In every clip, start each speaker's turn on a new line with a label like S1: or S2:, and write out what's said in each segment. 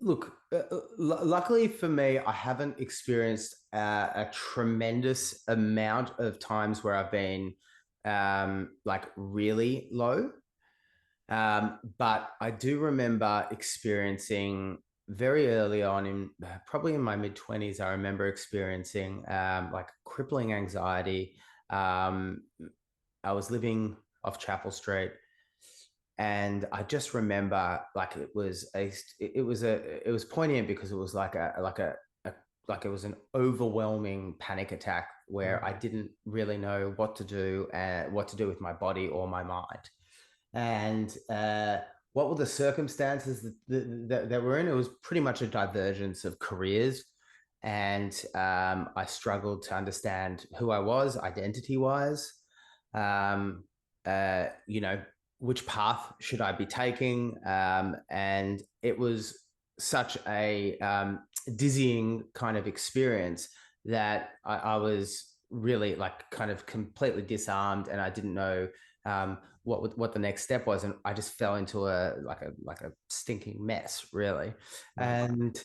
S1: Look, luckily for me, I haven't experienced a tremendous amount of times where I've been like really low. But I do remember experiencing very early on in probably in my mid 20s, I remember experiencing like crippling anxiety. Um, I was living off Chapel Street, and I just remember like it was poignant because it was a like it was an overwhelming panic attack where I
S2: Mm.
S1: didn't really know what to do and what to do with my body or my mind. And what were the circumstances that we're in? It was pretty much a divergence of careers. And I struggled to understand who I was identity wise. Um, you know, which path should I be taking? And it was such a dizzying kind of experience that I was really like kind of completely disarmed, and I didn't know what the next step was, and I just fell into a stinking mess, really.
S2: Right.
S1: And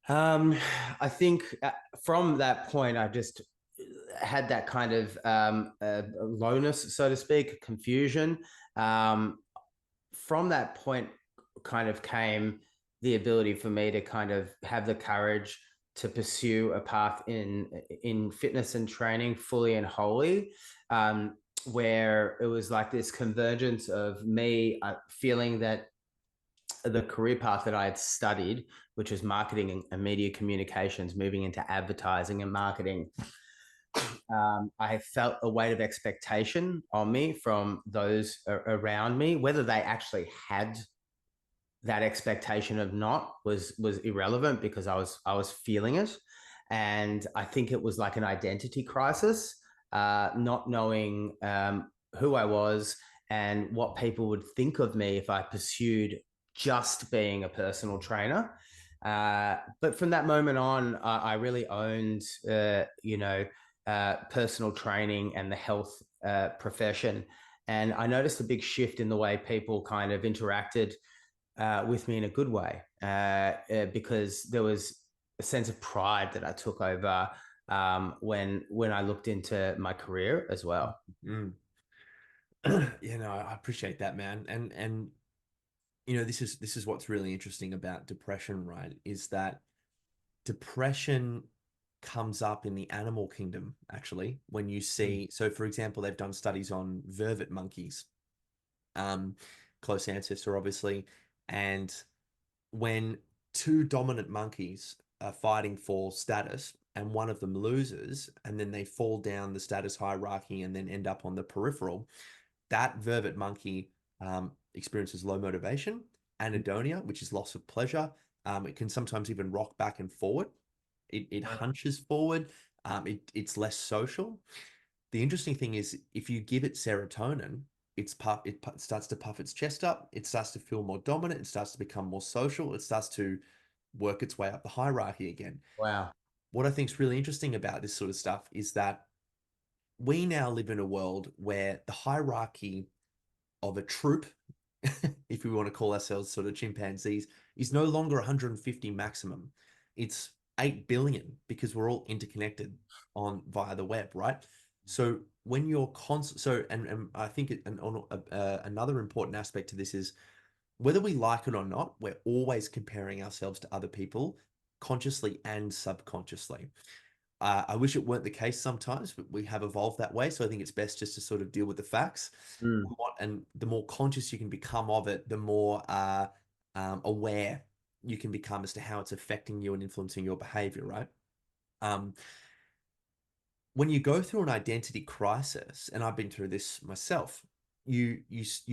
S1: um, I think from that point, I just had that kind of lowness, so to speak, confusion. Um, from that point, kind of came the ability for me to kind of have the courage to pursue a path in fitness and training fully and wholly, where it was like this convergence of me feeling that the career path that I had studied, which was marketing and media communications, moving into advertising and marketing, I felt a weight of expectation on me from those around me. Whether they actually had that expectation of not was irrelevant because I was feeling it, and I think it was like an identity crisis, not knowing who I was and what people would think of me if I pursued just being a personal trainer. But from that moment on, I really owned, personal training and the health profession. And I noticed a big shift in the way people kind of interacted with me in a good way, because there was a sense of pride that I took over when I looked into my career as well.
S2: Mm. Yeah, no, I appreciate that, man. And this is what's really interesting about depression, right? Is that depression comes up in the animal kingdom, actually, when you see, so for example, they've done studies on vervet monkeys, um, close ancestor, obviously, and when two dominant monkeys are fighting for status and one of them loses and then they fall down the status hierarchy and then end up on the peripheral, that vervet monkey experiences low motivation, anhedonia, which is loss of pleasure. It can sometimes even rock back and forward. It hunches forward. It's less social. The interesting thing is, if you give it serotonin, it starts to puff its chest up. It starts to feel more dominant. It starts to become more social. It starts to work its way up the hierarchy again.
S1: Wow.
S2: What I think is really interesting about this sort of stuff is that we now live in a world where the hierarchy of a troop, if we want to call ourselves sort of chimpanzees, is no longer 150 maximum. It's 8 billion because we're all interconnected on via the web, right? So when you're so and I think another important aspect to this is whether we like it or not, we're always comparing ourselves to other people consciously and subconsciously. I wish it weren't the case sometimes, but we have evolved that way. So I think it's best just to sort of deal with the facts.
S1: Mm.
S2: And the more conscious you can become of it, the more aware you can become as to how it's affecting you and influencing your behavior, right? Um, when you go through an identity crisis, and I've been through this myself, you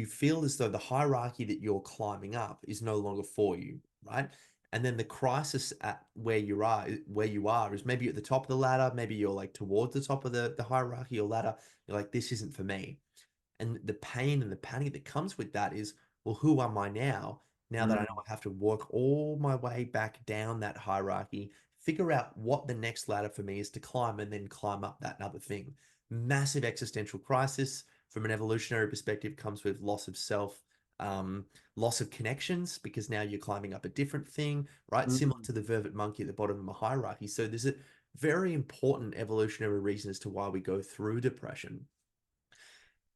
S2: feel as though the hierarchy that you're climbing up is no longer for you, right? And then the crisis at where you are is maybe at the top of the ladder, maybe you're like towards the top of the hierarchy or ladder. You're like, this isn't for me. And the pain and the panic that comes with that is, well, who am I now? Now that I know
S1: Mm.
S2: I have to work all my way back down that hierarchy, figure out what the next ladder for me is to climb and then climb up that other thing. Massive existential crisis from an evolutionary perspective comes with loss of self, loss of connections because now you're climbing up a different thing, right? Similar
S1: Mm.
S2: to the vervet monkey at the bottom of a hierarchy. So there's a very important evolutionary reason as to why we go through depression.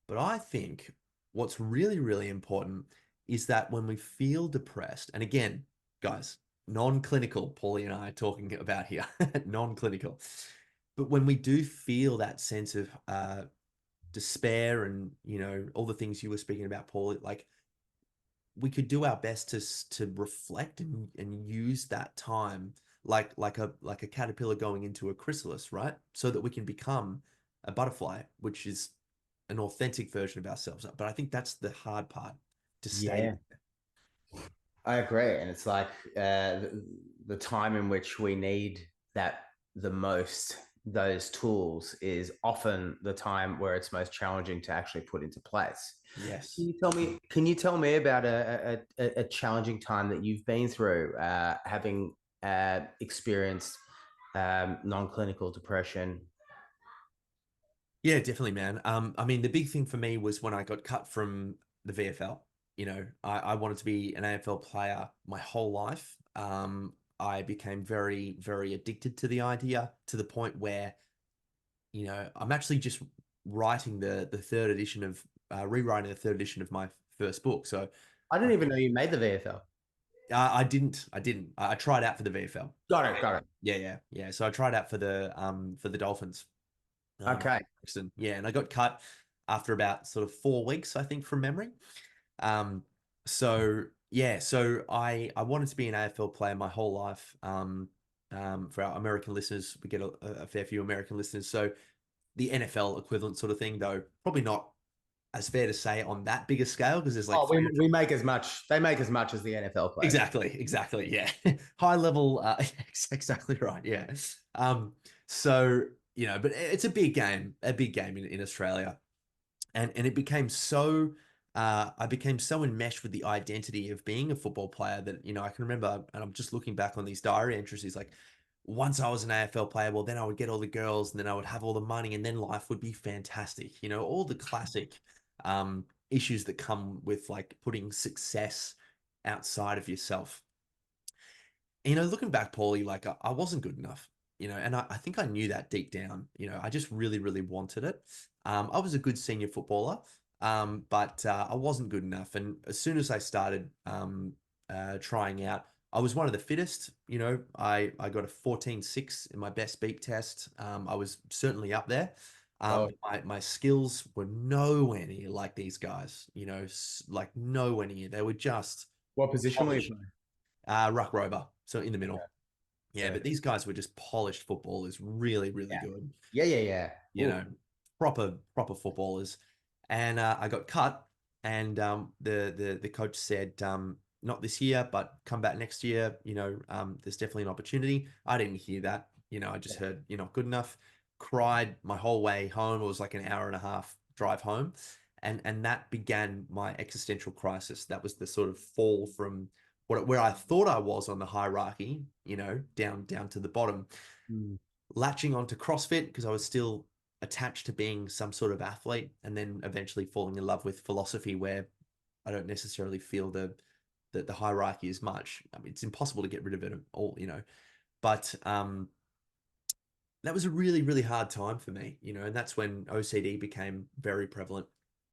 S2: But I think what's really, really important is that when we feel depressed, and again, guys, non-clinical, Paulie and I are talking about here, non-clinical. But when we do feel that sense of despair and, all the things you were speaking about, Paul, like we could do our best to reflect and use that time like a caterpillar going into a chrysalis, right? So that we can become a butterfly, which is an authentic version of ourselves. But I think that's the hard part to stay.
S1: Yeah, I agree. And it's like the time in which we need that the most, those tools, is often the time where it's most challenging to actually put into place.
S2: Yes.
S1: Can you tell me about a challenging time that you've been through, having experienced non-clinical depression?
S2: Yeah, definitely, man. I mean, the big thing for me was when I got cut from the VFL. I wanted to be an AFL player my whole life. I became very, very addicted to the idea to the point where, I'm actually just writing the third edition of rewriting the third edition of my first book. So
S1: I
S2: I,
S1: didn't even know you made the VFL.
S2: I didn't. I tried out for the VFL.
S1: Got it. Got it.
S2: Yeah, yeah, yeah. So I tried out for the Dolphins.
S1: Okay.
S2: Yeah, and I got cut after about sort of 4 weeks, I think, from memory. Um, so yeah, so I wanted to be an AFL player my whole life. For our American listeners, we get a fair few American listeners. So the NFL equivalent sort of thing, though, probably not as fair to say on that bigger scale because there's like
S1: Oh,
S2: 300.
S1: we make as much. They make as much as the NFL players.
S2: Exactly, yeah. High level, exactly right, yeah. Um, so but it's a big game in Australia, and it became so I became so enmeshed with the identity of being a football player that I can remember, and I'm just looking back on these diary entries. He's like, once I was an AFL player, well, then I would get all the girls, and then I would have all the money, and then life would be fantastic. All the classic issues that come with like putting success outside of yourself. Looking back, Paulie, like I wasn't good enough, and I think I knew that deep down. I just really, really wanted it. I was a good senior footballer, but I wasn't good enough. And as soon as I started trying out, I was one of the fittest. I got a 14.6 in my best beep test. I was certainly up there.
S1: Oh,
S2: My skills were nowhere near like these guys, like nowhere near. They were just
S1: what position were you
S2: polished.
S1: playing?
S2: Ruck rover, so in the middle. Yeah,
S1: So,
S2: but these guys were just polished footballers, really, really
S1: yeah,
S2: good.
S1: yeah, yeah, yeah.
S2: You
S1: Ooh.
S2: know, proper footballers. And I got cut, and the coach said, not this year, but come back next year. There's definitely an opportunity. I didn't hear that. I just heard you're not good enough. Cried my whole way home. It was like an hour and a half drive home, and that began my existential crisis. That was the sort of fall from where I thought I was on the hierarchy, down to the bottom,
S1: Mm.
S2: latching onto CrossFit because I was still attached to being some sort of athlete, and then eventually falling in love with philosophy, where I don't necessarily feel the hierarchy as much. I mean, it's impossible to get rid of it all, but that was a really, really hard time for me, and that's when OCD became very prevalent.